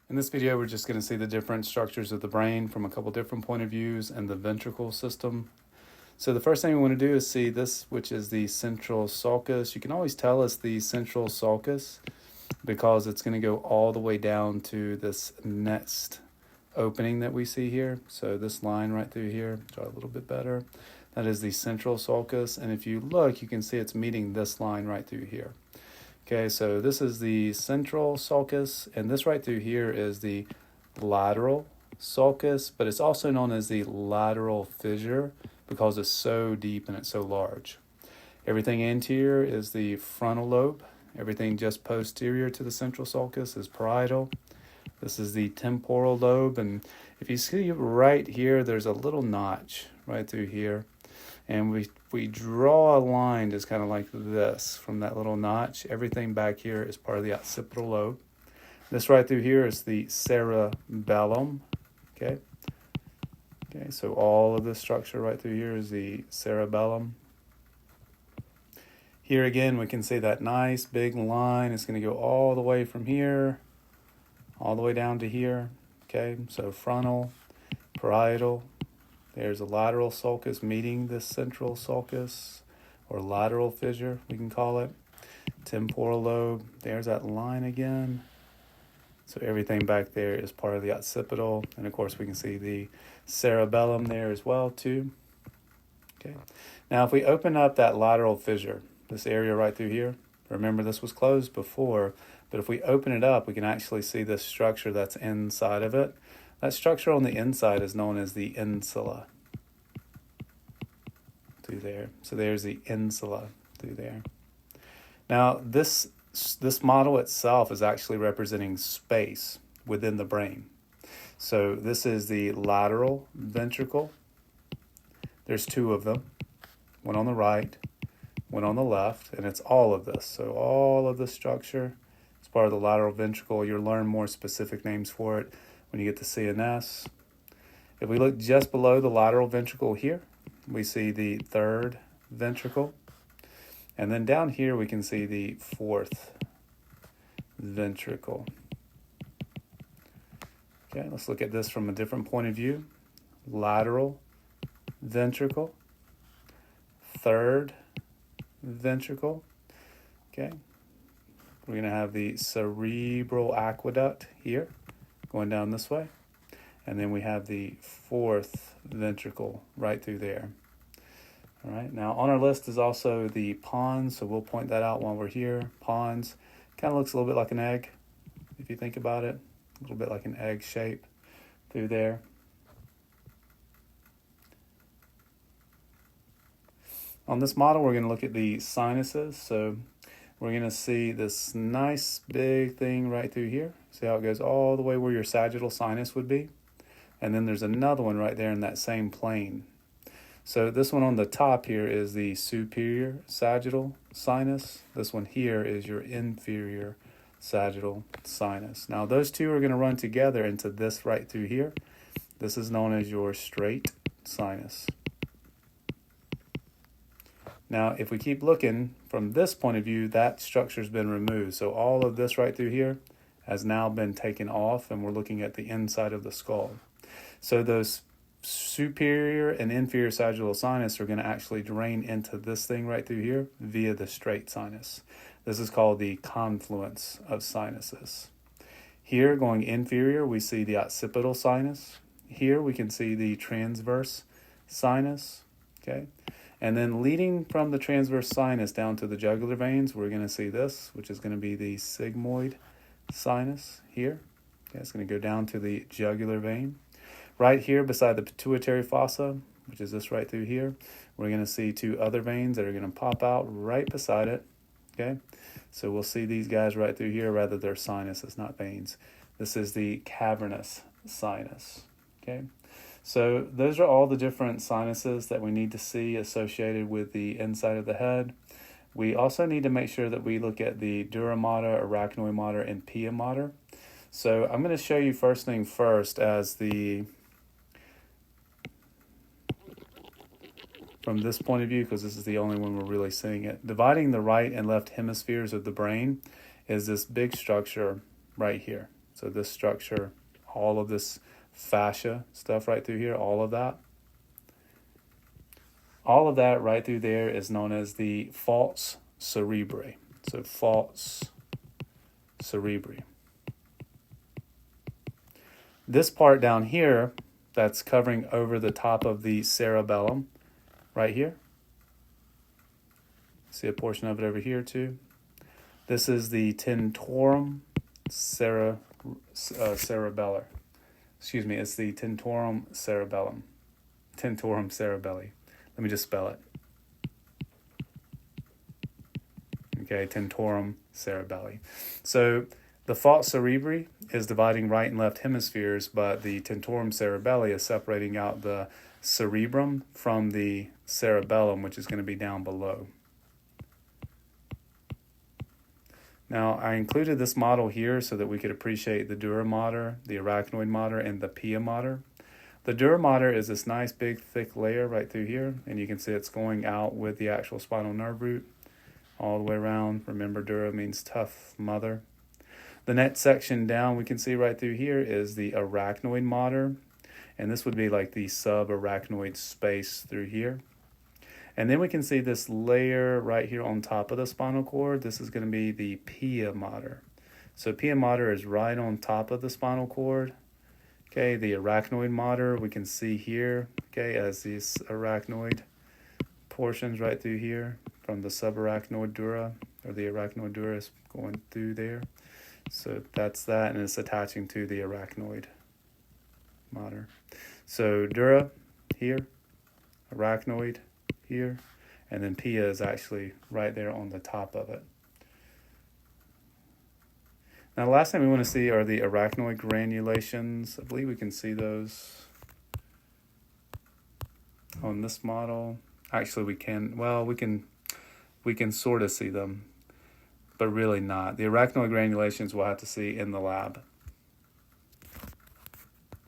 In this video, we're just going to see the different structures of the brain from a couple different point of views and the ventricle system. So the first thing we want to do is see this, which is the central sulcus. You can always tell it's the central sulcus because it's going to go all the way down to this next opening that we see here. So this line right through here, draw a little bit better. That is the central sulcus. And if you look, you can see it's meeting this line right through here. Okay, so this is the central sulcus, and this right through here is the lateral sulcus, but it's also known as the lateral fissure because it's so deep and it's so large. Everything anterior is the frontal lobe. Everything just posterior to the central sulcus is parietal. This is the temporal lobe, and if you see right here, there's a little notch right through here. And we draw a line just kind of like this from that little notch. Everything back here is part of the occipital lobe. This right through here is the cerebellum. Okay, so all of this structure right through here is the cerebellum. Here again, we can see that nice big line. It's going to go all the way from here, all the way down to here. Okay, so frontal, parietal. There's a lateral sulcus meeting the central sulcus, or lateral fissure, we can call it. Temporal lobe, there's that line again. So everything back there is part of the occipital. And of course, we can see the cerebellum there as well, too. Okay. Now, if we open up that lateral fissure, this area right through here, remember this was closed before, but if we open it up, we can actually see this structure that's inside of it. That structure on the inside is known as the insula. Through there. So there's the insula through there. Now, this model itself is actually representing space within the brain. So this is the lateral ventricle. There's two of them. One on the right, one on the left, and it's all of this. So all of the structure is part of the lateral ventricle. You'll learn more specific names for it when you get to CNS. If we look just below the lateral ventricle here, we see the third ventricle. And then down here, we can see the fourth ventricle. Okay, let's look at this from a different point of view. Lateral ventricle, third ventricle. Okay, we're going to have the cerebral aqueduct here, going down this way. And then we have the fourth ventricle right through there. All right, now on our list is also the pons, so we'll point that out while we're here. Pons kind of looks a little bit like an egg, if you think about it. A little bit like an egg shape through there. On this model, we're going to look at the sinuses. So we're going to see this nice big thing right through here. See how it goes all the way where your sagittal sinus would be? And then there's another one right there in that same plane. So this one on the top here is the superior sagittal sinus. This one here is your inferior sagittal sinus. Now those two are going to run together into this right through here. This is known as your straight sinus. Now, if we keep looking from this point of view, that structure's been removed. So all of this right through here has now been taken off, and we're looking at the inside of the skull. So those superior and inferior sagittal sinus are going to actually drain into this thing right through here via the straight sinus. This is called the confluence of sinuses. Here, going inferior, we see the occipital sinus. Here, we can see the transverse sinus. Okay. And then leading from the transverse sinus down to the jugular veins, we're going to see this, which is going to be the sigmoid sinus here. Okay, it's going to go down to the jugular vein. Right here beside the pituitary fossa, which is this right through here, we're going to see two other veins that are going to pop out right beside it. Okay, so we'll see these guys right through here, rather they're sinuses, not veins. This is the cavernous sinus. Okay, so those are all the different sinuses that we need to see associated with the inside of the head. We also need to make sure that we look at the dura mater, arachnoid mater, and pia mater. So I'm going to show you first thing first as from this point of view, because this is the only one we're really seeing it. Dividing the right and left hemispheres of the brain is this big structure right here. So this structure, all of this fascia stuff right through here, all of that right through there is known as the falx cerebri. So falx cerebri. This part down here that's covering over the top of the cerebellum right here. See a portion of it over here too. This is the tentorum cerebellar. Excuse me, it's the tentorum cerebellum. Tentorum cerebelli. Let me just spell it. Okay, tentorum cerebelli. So the falx cerebri is dividing right and left hemispheres, but the tentorum cerebelli is separating out the cerebrum from the cerebellum, which is going to be down below. Now, I included this model here so that we could appreciate the dura mater, the arachnoid mater, and the pia mater. The dura mater is this nice, big, thick layer right through here, and you can see it's going out with the actual spinal nerve root all the way around. Remember, dura means tough mother. The next section down we can see right through here is the arachnoid mater, and this would be like the subarachnoid space through here. And then we can see this layer right here on top of the spinal cord. This is going to be the pia mater. So pia mater is right on top of the spinal cord. Okay, the arachnoid mater we can see here, okay, as these arachnoid portions right through here from the subarachnoid dura, or the arachnoid dura is going through there. So that's that, and it's attaching to the arachnoid mater. So dura here, arachnoid here, and then pia is actually right there on the top of it. Now, the last thing we want to see are the arachnoid granulations. I believe we can see those on this model. Actually, we can sort of see them, but really not. The arachnoid granulations we'll have to see in the lab.